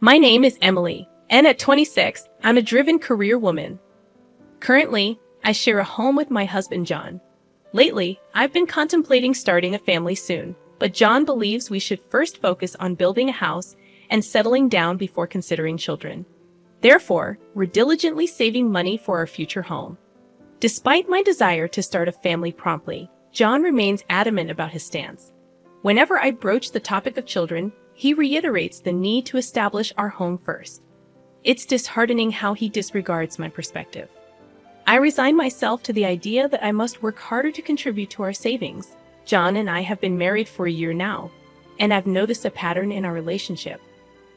My name is Emily, and at 26, I'm a driven career woman. Currently, I share a home with my husband, John. Lately, I've been contemplating starting a family soon, but John believes we should first focus on building a house and settling down before considering children. Therefore, we're diligently saving money for our future home. Despite my desire to start a family promptly, John remains adamant about his stance. Whenever I broach the topic of children, he reiterates the need to establish our home first. It's disheartening how he disregards my perspective. I resign myself to the idea that I must work harder to contribute to our savings. John and I have been married for a year now, and I've noticed a pattern in our relationship.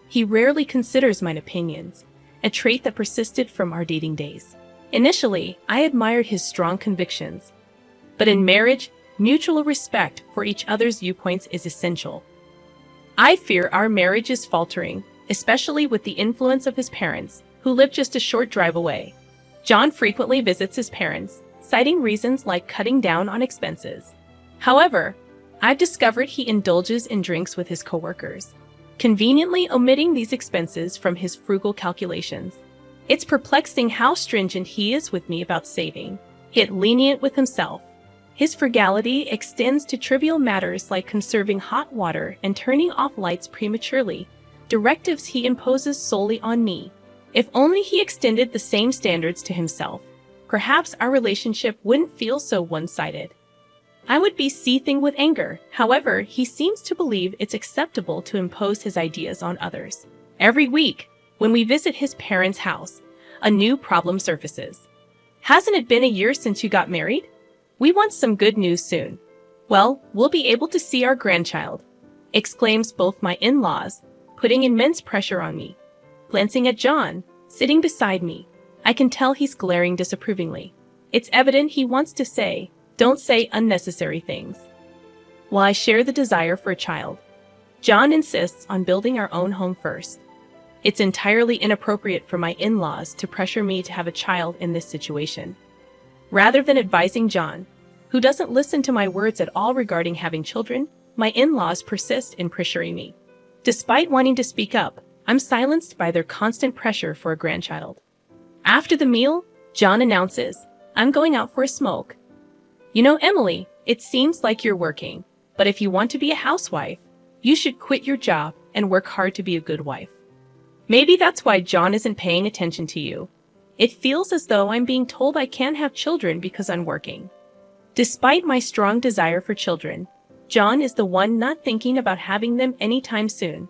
He rarely considers my opinions, a trait that persisted from our dating days. Initially, I admired his strong convictions, but in marriage, mutual respect for each other's viewpoints is essential. I fear our marriage is faltering, especially with the influence of his parents, who live just a short drive away. John frequently visits his parents, citing reasons like cutting down on expenses. However, I've discovered he indulges in drinks with his coworkers, conveniently omitting these expenses from his frugal calculations. It's perplexing how stringent he is with me about saving, yet lenient with himself. His frugality extends to trivial matters like conserving hot water and turning off lights prematurely, directives he imposes solely on me. If only he extended the same standards to himself, perhaps our relationship wouldn't feel so one-sided. I would be seething with anger. However, he seems to believe it's acceptable to impose his ideas on others. Every week, when we visit his parents' house, a new problem surfaces. Hasn't it been a year since you got married? We want some good news soon. Well, we'll be able to see our grandchild, exclaims both my in-laws, putting immense pressure on me. Glancing at John, sitting beside me, I can tell he's glaring disapprovingly. It's evident he wants to say, "Don't say unnecessary things." While I share the desire for a child, John insists on building our own home first. It's entirely inappropriate for my in-laws to pressure me to have a child in this situation. Rather than advising John, who doesn't listen to my words at all regarding having children, my in-laws persist in pressuring me. Despite wanting to speak up, I'm silenced by their constant pressure for a grandchild. After the meal, John announces, "I'm going out for a smoke. You know, Emily, it seems like you're working, but if you want to be a housewife, you should quit your job and work hard to be a good wife." Maybe that's why John isn't paying attention to you. It feels as though I'm being told I can't have children because I'm working. Despite my strong desire for children, John is the one not thinking about having them anytime soon.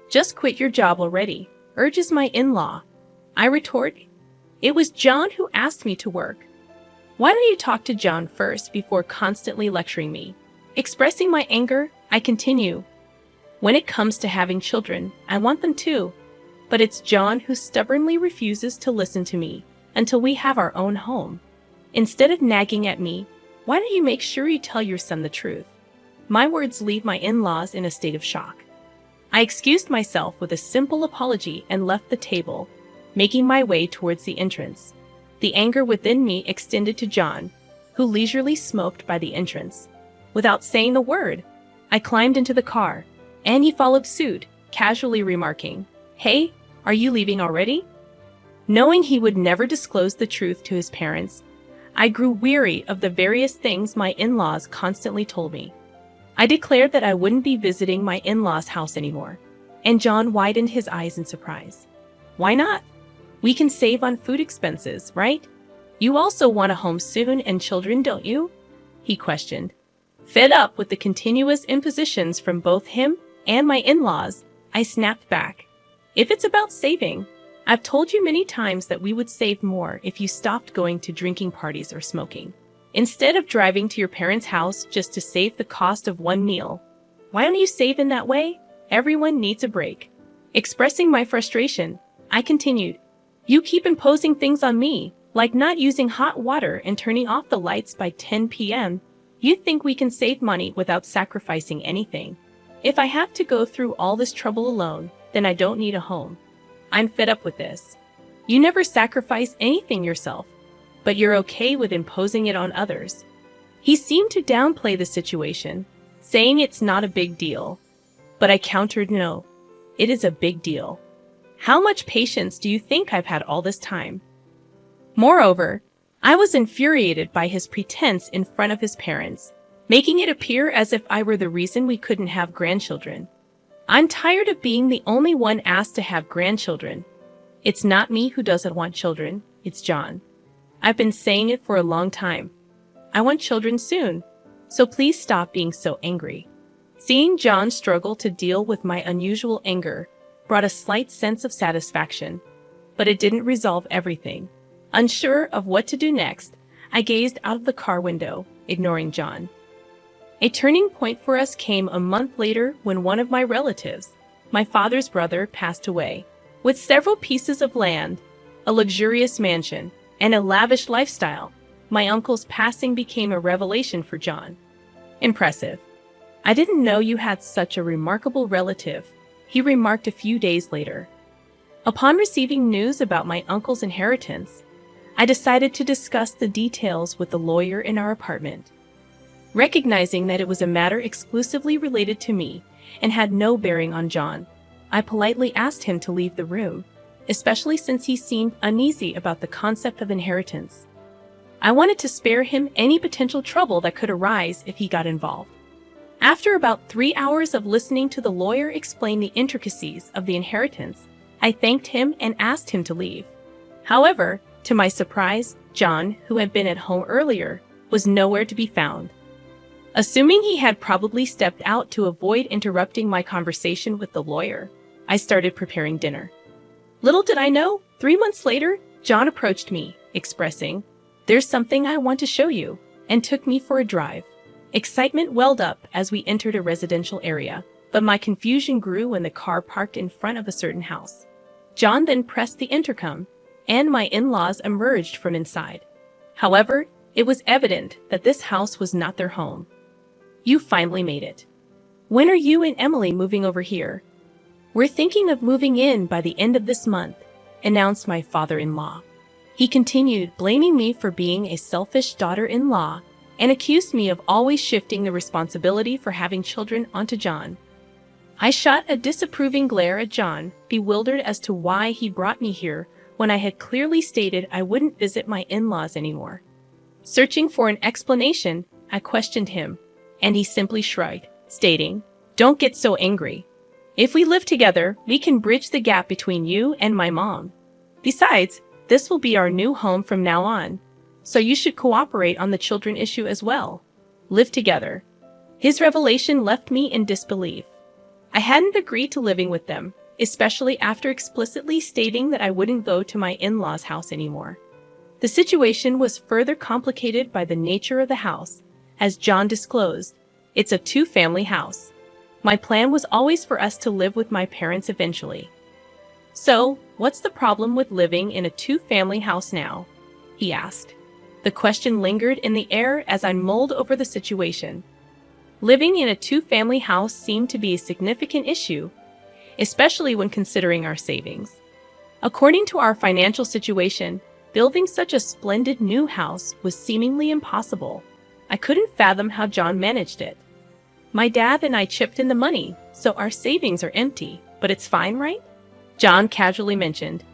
"Just quit your job already," urges my in-law. I retort, "It was John who asked me to work. Why don't you talk to John first before constantly lecturing me?" Expressing my anger, I continue, "When it comes to having children, I want them too. But it's John who stubbornly refuses to listen to me until we have our own home. Instead of nagging at me, why don't you make sure you tell your son the truth?" My words leave my in-laws in a state of shock. I excused myself with a simple apology and left the table, making my way towards the entrance. The anger within me extended to John, who leisurely smoked by the entrance. Without saying a word, I climbed into the car, and he followed suit, casually remarking, "Hey, are you leaving already?" Knowing he would never disclose the truth to his parents, I grew weary of the various things my in-laws constantly told me. I declared that I wouldn't be visiting my in-laws' house anymore, and John widened his eyes in surprise. "Why not? We can save on food expenses, right? You also want a home soon and children, don't you?" he questioned. Fed up with the continuous impositions from both him and my in-laws, I snapped back. "If it's about saving, I've told you many times that we would save more if you stopped going to drinking parties or smoking. Instead of driving to your parents' house just to save the cost of one meal, why don't you save in that way? Everyone needs a break." Expressing my frustration, I continued, "You keep imposing things on me, like not using hot water and turning off the lights by 10 p.m. You think we can save money without sacrificing anything. If I have to go through all this trouble alone, then I don't need a home. I'm fed up with this. You never sacrifice anything yourself, but you're okay with imposing it on others." He seemed to downplay the situation, saying it's not a big deal. But I countered, "No, it is a big deal. How much patience do you think I've had all this time? Moreover, I was infuriated by his pretense in front of his parents, making it appear as if I were the reason we couldn't have grandchildren. I'm tired of being the only one asked to have grandchildren. It's not me who doesn't want children, it's John. I've been saying it for a long time. I want children soon, so please stop being so angry. Seeing John struggle to deal with my unusual anger brought a slight sense of satisfaction, but it didn't resolve everything. Unsure of what to do next, I gazed out of the car window, ignoring John. A turning point for us came a month later when one of my relatives, my father's brother, passed away. With several pieces of land, a luxurious mansion, and a lavish lifestyle, my uncle's passing became a revelation for John. Impressive. I didn't know you had such a remarkable relative, he remarked a few days later. Upon receiving news about my uncle's inheritance, I decided to discuss the details with the lawyer in our apartment. Recognizing that it was a matter exclusively related to me and had no bearing on John, I politely asked him to leave the room, especially since he seemed uneasy about the concept of inheritance. I wanted to spare him any potential trouble that could arise if he got involved. After about 3 hours of listening to the lawyer explain the intricacies of the inheritance, I thanked him and asked him to leave. However, to my surprise, John, who had been at home earlier, was nowhere to be found. Assuming he had probably stepped out to avoid interrupting my conversation with the lawyer, I started preparing dinner. Little did I know, 3 months later, John approached me, expressing, "There's something I want to show you," and took me for a drive. Excitement welled up as we entered a residential area, but my confusion grew when the car parked in front of a certain house. John then pressed the intercom, and my in-laws emerged from inside. However, it was evident that this house was not their home. "You finally made it. When are you and Emily moving over here?" "We're thinking of moving in by the end of this month," announced my father-in-law. He continued blaming me for being a selfish daughter-in-law and accused me of always shifting the responsibility for having children onto John. I shot a disapproving glare at John, bewildered as to why he brought me here when I had clearly stated I wouldn't visit my in-laws anymore. Searching for an explanation, I questioned him, and he simply shrugged, stating, "Don't get so angry. If we live together, we can bridge the gap between you and my mom. Besides, this will be our new home from now on, so you should cooperate on the children issue as well. Live together." His revelation left me in disbelief. I hadn't agreed to living with them, especially after explicitly stating that I wouldn't go to my in-laws' house anymore. The situation was further complicated by the nature of the house. As John disclosed, it's a two-family house. My plan was always for us to live with my parents eventually. "So, what's the problem with living in a two-family house now?" he asked. The question lingered in the air as I mulled over the situation. Living in a two-family house seemed to be a significant issue, especially when considering our savings. According to our financial situation, building such a splendid new house was seemingly impossible. I couldn't fathom how John managed it. "My dad and I chipped in the money, so our savings are empty, but it's fine, right?" John casually mentioned.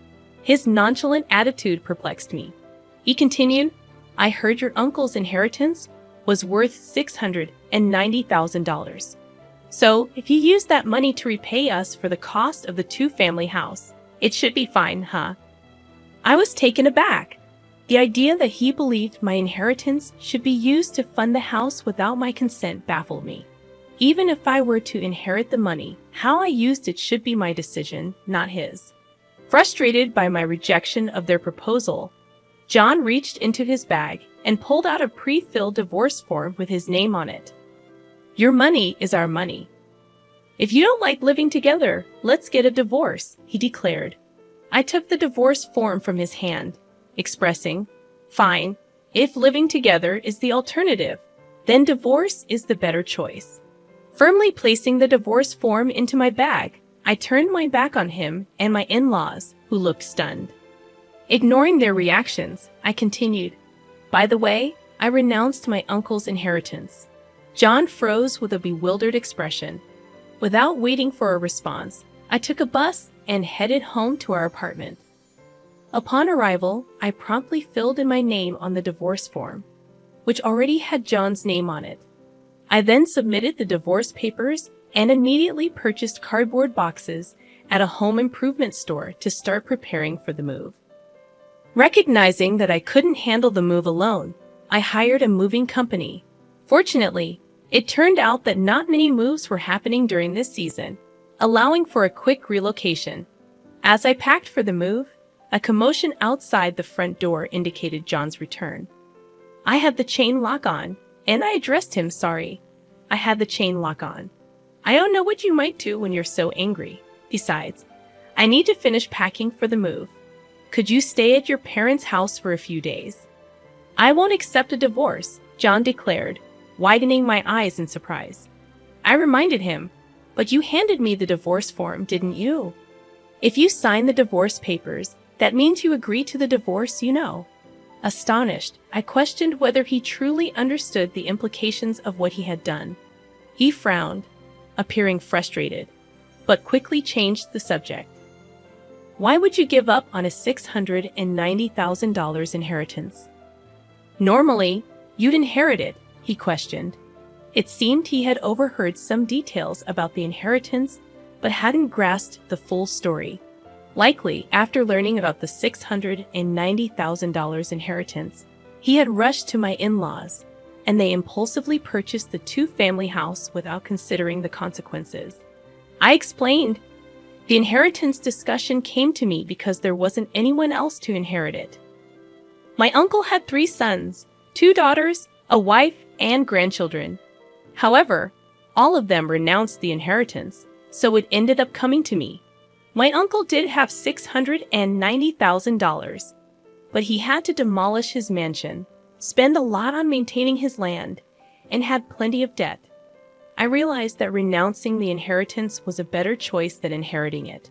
His nonchalant attitude perplexed me. He continued, "I heard your uncle's inheritance was worth $690,000. So, if you use that money to repay us for the cost of the two-family house, it should be fine, huh?" I was taken aback. The idea that he believed my inheritance should be used to fund the house without my consent baffled me. Even if I were to inherit the money, how I used it should be my decision, not his. Frustrated by my rejection of their proposal, John reached into his bag and pulled out a pre-filled divorce form with his name on it. "Your money is our money. If you don't like living together, let's get a divorce," he declared. I took the divorce form from his hand, expressing, "Fine, if living together is the alternative, then divorce is the better choice." Firmly placing the divorce form into my bag, I turned my back on him and my in-laws, who looked stunned. Ignoring their reactions, I continued, "By the way, I renounced my uncle's inheritance." John froze with a bewildered expression. Without waiting for a response, I took a bus and headed home to our apartment. Upon arrival, I promptly filled in my name on the divorce form, which already had John's name on it. I then submitted the divorce papers and immediately purchased cardboard boxes at a home improvement store to start preparing for the move. Recognizing that I couldn't handle the move alone, I hired a moving company. Fortunately, it turned out that not many moves were happening during this season, allowing for a quick relocation. As I packed for the move, a commotion outside the front door indicated John's return. I had the chain lock on, and I addressed him. Sorry, I had the chain lock on. I don't know what you might do when you're so angry. Besides, I need to finish packing for the move. Could you stay at your parents' house for a few days? I won't accept a divorce, John declared, widening my eyes in surprise. I reminded him, but you handed me the divorce form, didn't you? If you sign the divorce papers, that means you agree to the divorce, you know. Astonished, I questioned whether he truly understood the implications of what he had done. He frowned, appearing frustrated, but quickly changed the subject. Why would you give up on a $690,000 inheritance? Normally, you'd inherit it, he questioned. It seemed he had overheard some details about the inheritance, but hadn't grasped the full story. Likely, after learning about the $690,000 inheritance, he had rushed to my in-laws, and they impulsively purchased the two-family house without considering the consequences. I explained. The inheritance discussion came to me because there wasn't anyone else to inherit it. My uncle had 3 sons, 2 daughters, a wife, and grandchildren. However, all of them renounced the inheritance, so it ended up coming to me. My uncle did have $690,000, but he had to demolish his mansion, spend a lot on maintaining his land, and had plenty of debt. I realized that renouncing the inheritance was a better choice than inheriting it.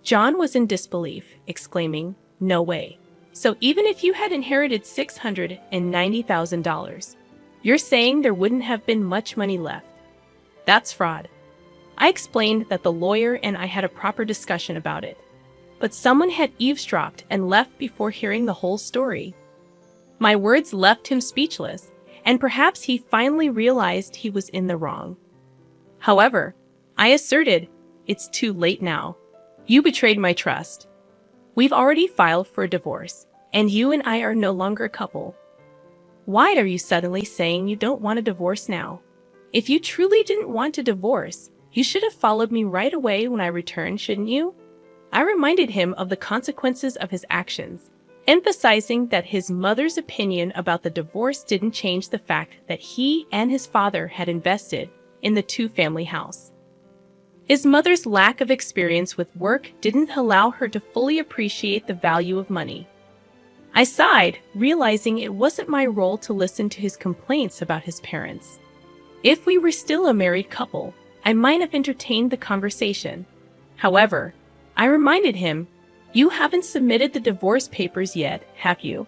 John was in disbelief, exclaiming, "No way. So even if you had inherited $690,000, you're saying there wouldn't have been much money left? That's fraud." I explained that the lawyer and I had a proper discussion about it, but someone had eavesdropped and left before hearing the whole story. My words left him speechless, and perhaps he finally realized he was in the wrong. However, I asserted, "It's too late now. You betrayed my trust. We've already filed for a divorce, and you and I are no longer a couple. Why are you suddenly saying you don't want a divorce now? If you truly didn't want a divorce, you should have followed me right away when I returned, shouldn't you?" I reminded him of the consequences of his actions, emphasizing that his mother's opinion about the divorce didn't change the fact that he and his father had invested in the two-family house. His mother's lack of experience with work didn't allow her to fully appreciate the value of money. I sighed, realizing it wasn't my role to listen to his complaints about his parents. If we were still a married couple, I might have entertained the conversation. However, I reminded him, "You haven't submitted the divorce papers yet, have you?"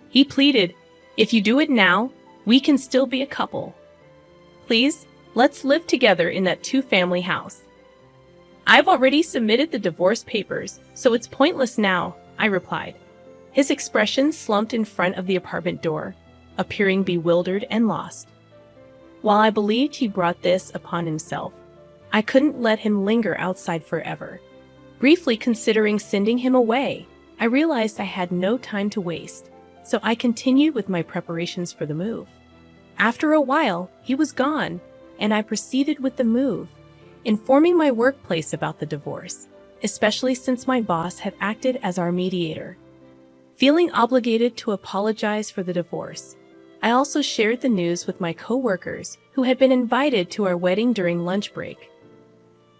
He pleaded, "If you do it now, we can still be a couple. Please, let's live together in that two-family house." "I've already submitted the divorce papers, so it's pointless now," I replied. His expression slumped in front of the apartment door, appearing bewildered and lost. While I believed he brought this upon himself, I couldn't let him linger outside forever. Briefly considering sending him away, I realized I had no time to waste, so I continued with my preparations for the move. After a while, he was gone, and I proceeded with the move, informing my workplace about the divorce, especially since my boss had acted as our mediator. Feeling obligated to apologize for the divorce, I also shared the news with my coworkers who had been invited to our wedding during lunch break.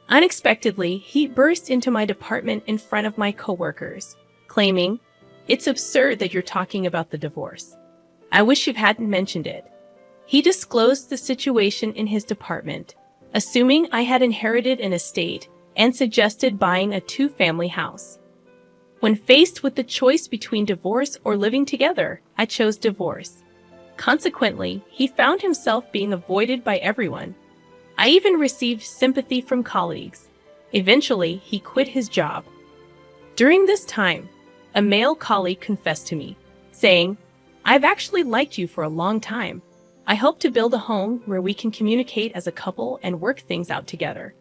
Unexpectedly, he burst into my department in front of my coworkers, claiming, "It's absurd that you're talking about the divorce. I wish you hadn't mentioned it." He disclosed the situation in his department, assuming I had inherited an estate, and suggested buying a two-family house. When faced with the choice between divorce or living together, I chose divorce. Consequently, he found himself being avoided by everyone. I even received sympathy from colleagues. Eventually, he quit his job. During this time, a male colleague confessed to me, saying, "I've actually liked you for a long time. I hope to build a home where we can communicate as a couple and work things out together."